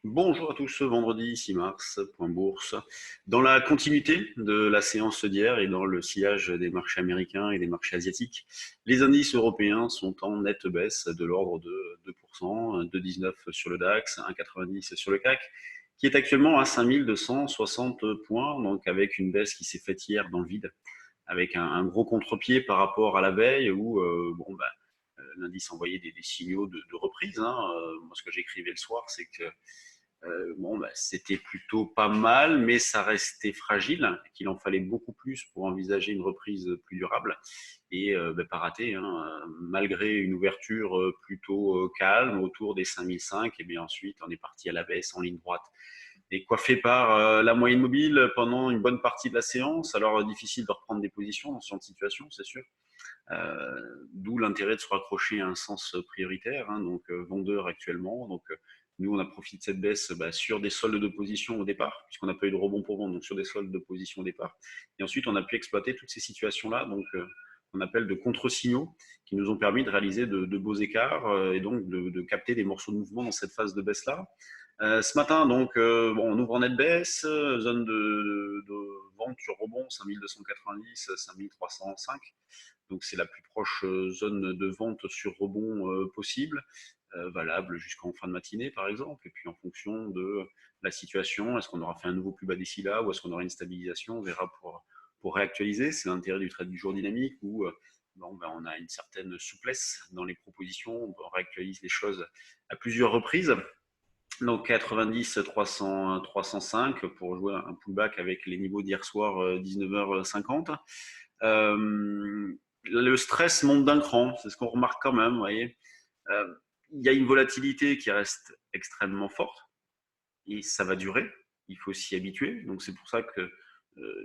Bonjour à tous, ce vendredi 6 mars, point bourse. Dans la continuité de la séance d'hier et dans le sillage des marchés américains et des marchés asiatiques, les indices européens sont en nette baisse de l'ordre de 2%, 2,19 sur le DAX, 1,90 sur le CAC, qui est actuellement à 5260 points, donc avec une baisse qui s'est faite hier dans le vide, avec un gros contre-pied par rapport à la veille où l'indice envoyait des signaux de reprise. Moi, ce que j'écrivais le soir, c'est que c'était plutôt pas mal, mais ça restait fragile, qu'il en fallait beaucoup plus pour envisager une reprise plus durable. Et pas raté, malgré une ouverture plutôt calme autour des 5005, et bien ensuite on est parti à la baisse en ligne droite. Et coiffé par la moyenne mobile pendant une bonne partie de la séance, alors difficile de reprendre des positions dans ce genre de situation, c'est sûr. D'où l'intérêt de se raccrocher à un sens prioritaire, donc vendeur actuellement. Donc nous, on a profité de cette baisse sur des soldes de position au départ, puisqu'on n'a pas eu de rebond pour vendre, donc sur des soldes de position au départ. Et ensuite, on a pu exploiter toutes ces situations-là, donc qu'on appelle de contre-signaux, qui nous ont permis de réaliser de beaux écarts et donc de capter des morceaux de mouvement dans cette phase de baisse-là. Ce matin, donc, on ouvre en nette baisse, zone de vente sur rebond, 5290, 5305. Donc c'est la plus proche zone de vente sur rebond possible, valable jusqu'en fin de matinée par exemple. Et puis en fonction de la situation, est-ce qu'on aura fait un nouveau plus bas d'ici là ou est-ce qu'on aura une stabilisation, on verra pour réactualiser. C'est l'intérêt du trade du jour dynamique où on a une certaine souplesse dans les propositions, on réactualise les choses à plusieurs reprises. Donc 90, 300, 305 pour jouer un pullback avec les niveaux d'hier soir 19h50. Le stress monte d'un cran, c'est ce qu'on remarque quand même, vous voyez. Il y a une volatilité qui reste extrêmement forte et ça va durer. Il faut s'y habituer. Donc c'est pour ça que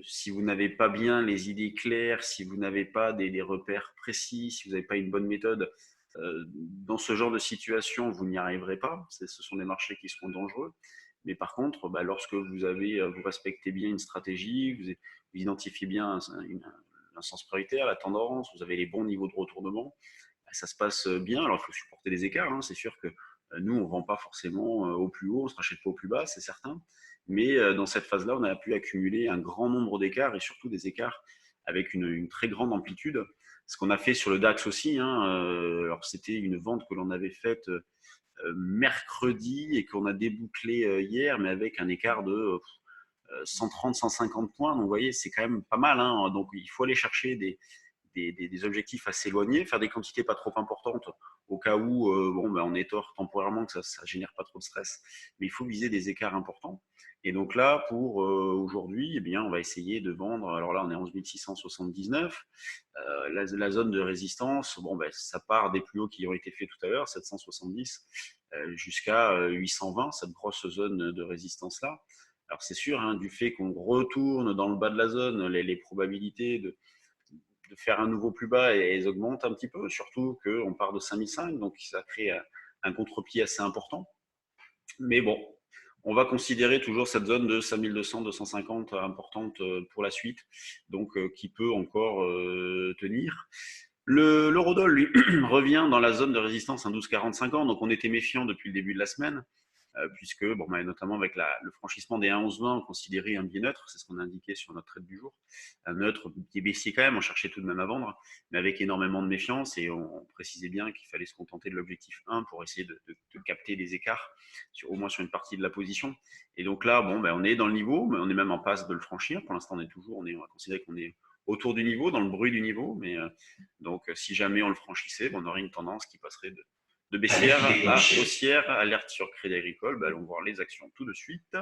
si vous n'avez pas bien les idées claires, si vous n'avez pas des repères précis, si vous n'avez pas une bonne méthode, dans ce genre de situation, vous n'y arriverez pas. Ce sont des marchés qui seront dangereux. Mais par contre, lorsque vous respectez bien une stratégie, vous identifiez bien un sens prioritaire, la tendance, vous avez les bons niveaux de retournement, ça se passe bien. Alors, il faut supporter les écarts. C'est sûr que nous, on ne vend pas forcément au plus haut, on ne se rachète pas au plus bas, c'est certain. Mais dans cette phase-là, on a pu accumuler un grand nombre d'écarts et surtout des écarts avec une très grande amplitude. Ce qu'on a fait sur le DAX aussi, alors c'était une vente que l'on avait faite mercredi et qu'on a débouclé hier, mais avec un écart de 130, 150 points. Donc, vous voyez, c'est quand même pas mal. Donc, il faut aller chercher des objectifs assez éloignés, faire des quantités pas trop importantes au cas où on est tort temporairement, que ça génère pas trop de stress. Mais il faut viser des écarts importants. Et donc là, pour aujourd'hui, eh bien, on va essayer de vendre. Alors là, on est à 11 679. La zone de résistance, ça part des plus hauts qui ont été faits tout à l'heure, 770, jusqu'à 820, cette grosse zone de résistance-là. Alors c'est sûr, du fait qu'on retourne dans le bas de la zone, les probabilités de faire un nouveau plus bas et elles augmentent un petit peu, surtout qu'on part de 5005, donc ça crée un contre-pied assez important. Mais bon, on va considérer toujours cette zone de 5200, 250 importante pour la suite, donc qui peut encore tenir. L'eurodoll, lui, revient dans la zone de résistance à 12,45 ans, donc on était méfiant depuis le début de la semaine, puisque, notamment avec le franchissement des 1,1120, on considérait un biais neutre, c'est ce qu'on a indiqué sur notre trade du jour. Un neutre qui est baissier quand même, on cherchait tout de même à vendre, mais avec énormément de méfiance, et on précisait bien qu'il fallait se contenter de l'objectif 1 pour essayer de capter des écarts, au moins sur une partie de la position. Et donc là, on est dans le niveau, mais on est même en passe de le franchir. Pour l'instant, on va considérer qu'on est autour du niveau, dans le bruit du niveau, mais donc si jamais on le franchissait, on aurait une tendance qui passerait de baissière à haussière. Alerte sur Crédit Agricole, allons voir les actions tout de suite.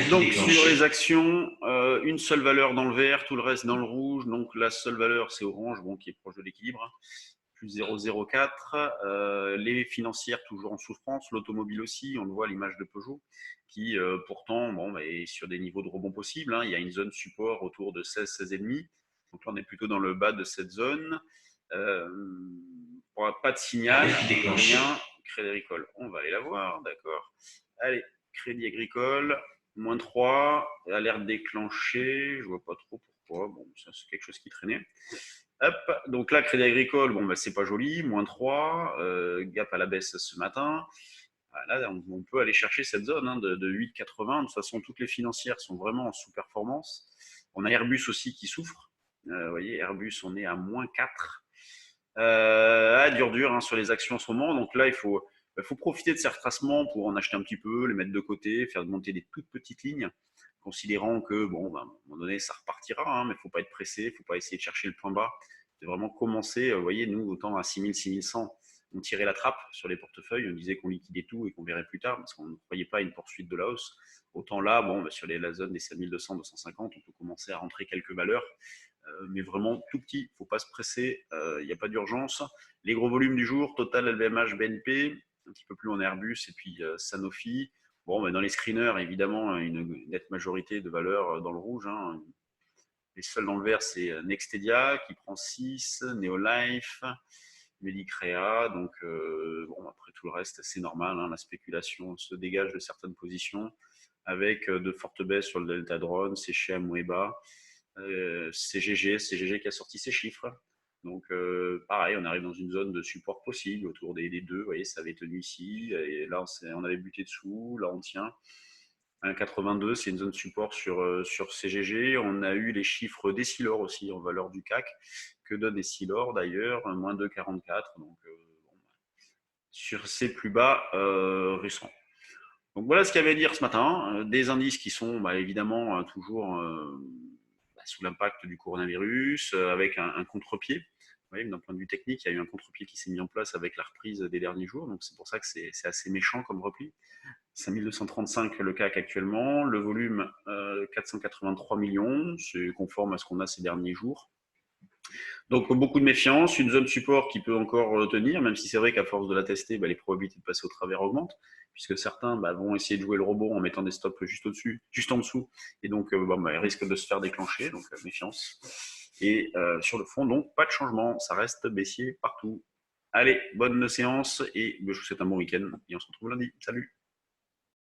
Donc sur les actions, une seule valeur dans le vert, tout le reste dans le rouge. Donc la seule valeur, c'est Orange, qui est proche de l'équilibre, plus 0,04. Les financières toujours en souffrance, l'automobile aussi, on le voit à l'image de Peugeot, qui pourtant est sur des niveaux de rebond possibles. Il y a une zone support autour de 16, 16,5. Donc là, on est plutôt dans le bas de cette zone. Pas de signal, rien. Crédit Agricole, on va aller la voir, d'accord. Allez, Crédit Agricole, moins 3, alerte déclenchée, je vois pas trop pourquoi, ça c'est quelque chose qui traînait. Hop, donc là, Crédit Agricole, c'est pas joli, moins 3, gap à la baisse ce matin. Là, on peut aller chercher cette zone hein, de 8,80. De toute façon, toutes les financières sont vraiment en sous-performance. On a Airbus aussi qui souffre. Vous voyez, Airbus, on est à -4. Dur hein, sur les actions en ce moment. Donc là, il faut profiter de ces retracements pour en acheter un petit peu, les mettre de côté, faire monter des toutes petites lignes, considérant que, bon, à un moment donné, ça repartira, hein, mais il ne faut pas être pressé, il ne faut pas essayer de chercher le point bas. C'est vraiment commencer, vous voyez, nous, autant à 6000, 6100, on tirait la trappe sur les portefeuilles, on disait qu'on liquidait tout et qu'on verrait plus tard, parce qu'on ne croyait pas à une poursuite de la hausse. Autant là, bon, sur la zone des 5200, 250, on peut commencer à rentrer quelques valeurs, mais vraiment tout petit, il ne faut pas se presser, il n'y a pas d'urgence. Les gros volumes du jour, Total, LVMH, BNP, un petit peu plus en Airbus et puis Sanofi. Bon, dans les screeners, évidemment, une nette majorité de valeurs dans le rouge. Hein. Les seuls dans le vert, c'est Nextedia qui prend 6, Neolife, Medicrea. Donc, après tout le reste, c'est normal. Hein, la spéculation se dégage de certaines positions avec de fortes baisses sur le Delta Drone, CGM, Weba, CGG qui a sorti ses chiffres. Donc, pareil, on arrive dans une zone de support possible autour des 2. Vous voyez, ça avait tenu ici. Et là, on avait buté dessous. Là, on tient. 1,82, c'est une zone support sur CGG. On a eu les chiffres d'Essilor aussi en valeur du CAC. Que donne Essilor d'ailleurs Moins 2,44. Donc, sur ces plus bas récents. Donc, voilà ce qu'il y avait à dire ce matin. Des indices qui sont évidemment toujours sous l'impact du coronavirus, avec un contre-pied. D'un point de vue technique, il y a eu un contre-pied qui s'est mis en place avec la reprise des derniers jours. Donc, c'est pour ça que c'est assez méchant comme repli. 5235 le CAC actuellement, le volume 483 millions, c'est conforme à ce qu'on a ces derniers jours. Donc beaucoup de méfiance, une zone support qui peut encore tenir, même si c'est vrai qu'à force de la tester, les probabilités de passer au travers augmentent, puisque certains vont essayer de jouer le robot en mettant des stops juste au-dessus, juste en dessous, et donc ils risquent de se faire déclencher, donc méfiance. Et sur le fond, donc pas de changement, ça reste baissier partout. Allez, bonne séance et je vous souhaite un bon week-end et on se retrouve lundi. Salut!